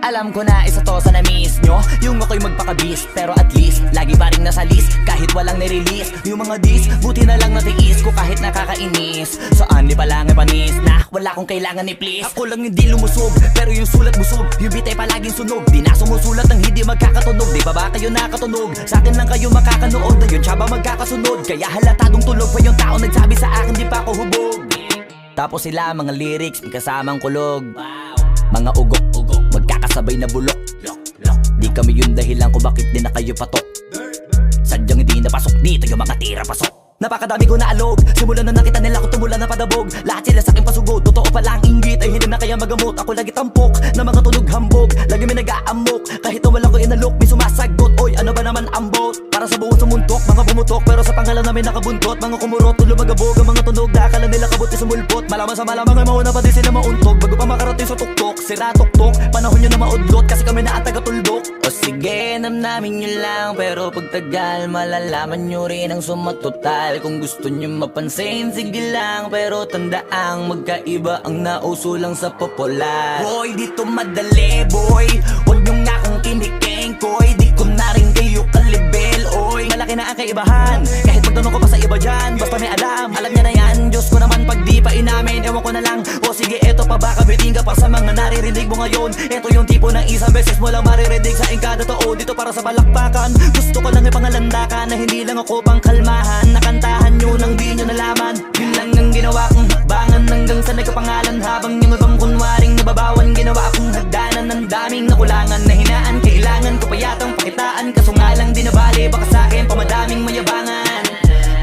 Alam ko na isa to sa na-miss nyo, yung ako'y magpakabis. Pero at least, lagi pa rin nasa list kahit walang nirelease. Yung mga dis, buti na lang natiis ko kahit nakakainis. Saan di palang panis na wala kong kailangan ni please. Ako lang hindi lumusog, pero yung sulat busog. Yung bitay palaging sunog, di na sumusulat ang hindi magkakatunog. Di ba ba kayo nakatunog? Sa akin lang kayo makakanood, ayun siya ba magkakasunod? Kaya halatadong tulog pa yung tao nagsabi sa akin di pa ako hubog. Tapos sila mga lyrics, may kasamang kulog. Mga ugok, magkakasabay na bulok. Di kami yung dahilan kung bakit di na kayo patok. Sadyang hindi napasok dito yung mga tira pasok. Napakadami ko na alog, simulan na nakita nila ko tumula na padabog. Lahat sila sa akin pasugod, totoo pala ang inggit ay hindi na kaya magamot. Ako lagi tampok, na mga tunog hambog. Lagi may nag-aamok, kahit na walang ko inalok. May sumasagot, oy ano ba naman ang bot? Para sa buong sumuntok, mga bumutok. Pero sa pangalan namin nakabuntot. Mga kumurot, tulo magabog. Ang mga tunog na akala nila kabuti sumulpot. Malaman sa malamang ay mauna pa din sila mauntog. Bago pa makarating sa tuktok, sira tuktok. Panahon nyo na maudlot, kasi kami na ang taga-tuldok. O sige, namnamin nyo lang, pero pagtagal malalaman nyo rin ang sumatotal. Kung gusto nyo mapansin, sige lang. Pero tandaang magkaiba ang nauso lang sa popular. Boy, dito madali, boy. Huwag nyo nga akong kiniking, koy. Di ko na rin kayo kalibel, oy. Malaki na ang kaibahan, kahit magtanong ko pa sa iba dyan. Basta may alam niya na yan. Diyos ko naman pag di pa inamin, ewan ko na lang. O sige, eto pa baka biting ka pa sa mga naririnig mo ngayon. Eto yung tipo ng isang beses mo lang maririnig sa kada taon. Dito para sa balakbakan, gusto ko lang ipangalandakan na hindi lang ako pang kalmahan. Nakantahan nyo nang di nyo nalaman. Yun lang ang ginawa kong hakbangan hanggang sa nagkapangalan. Habang yung ibang kunwaring nababawan, ginawa akong hagdanan ng daming nakulangan na hinaan. Kailangan ko pa yatang pakitaan, kaso nga lang di nabali. Baka sa akin pamadaming mayabangan.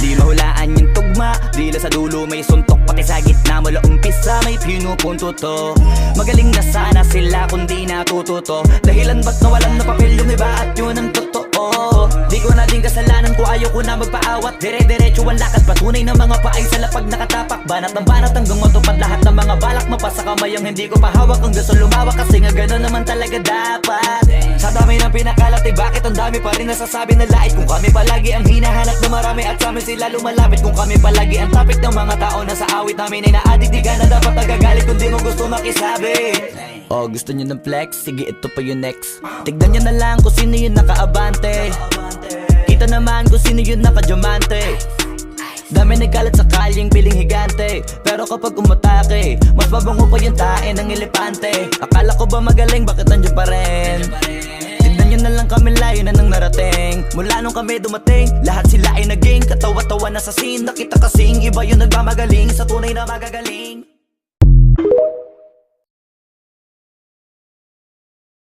Di mahulaan yung tugma, dila sa dulo may suntok. Pati sa gitna mula umpisa may pinupunto to. Magaling na sana sila kung di natututo. Dahilan ba't nawalan na papel yung iba at yun ang totoo. Di ko na din kasalanan ko, ayaw ko na magpaawat. Dire-diretso ang lakad, patunay ng mga paay sa lapag nakatapak. Banat ng banat hanggang matupad lahat ng mga balak. Mapasa kamay ang hindi ko pahawak hanggang sa lumawak. Kasi nga gano'n naman talaga dapat. Sa dami ng pinakalat eh bakit ang dami pa rin nasasabi na lait. Kung kami palagi ang hinahanap na marami at sa amin sila lumalapit. Kung kami palagi ang topic ng mga tao na sa awit namin ay na-addict. Di ka na dapat nagagalit kung di mo gusto makisabi. Oh, gusto nyo ng flex? Sige, ito pa yung next. Tignan nyo na lang kung sino yung nakaabante. Kita naman kung sino yung nakadiamante. Dami nagkalat sa kalyeng piling higante. Pero kapag umatake, mas mabango pa yung tae ng elepante. Akala ko ba magaling, bakit nandiyan pa rin? Tignan nyo na lang kami, layo na nang narating. Mula nung kami dumating, lahat sila ay naging katawa-tawa na sa scene. Nakita kasing iba yung nagmamagaling sa tunay na magagaling.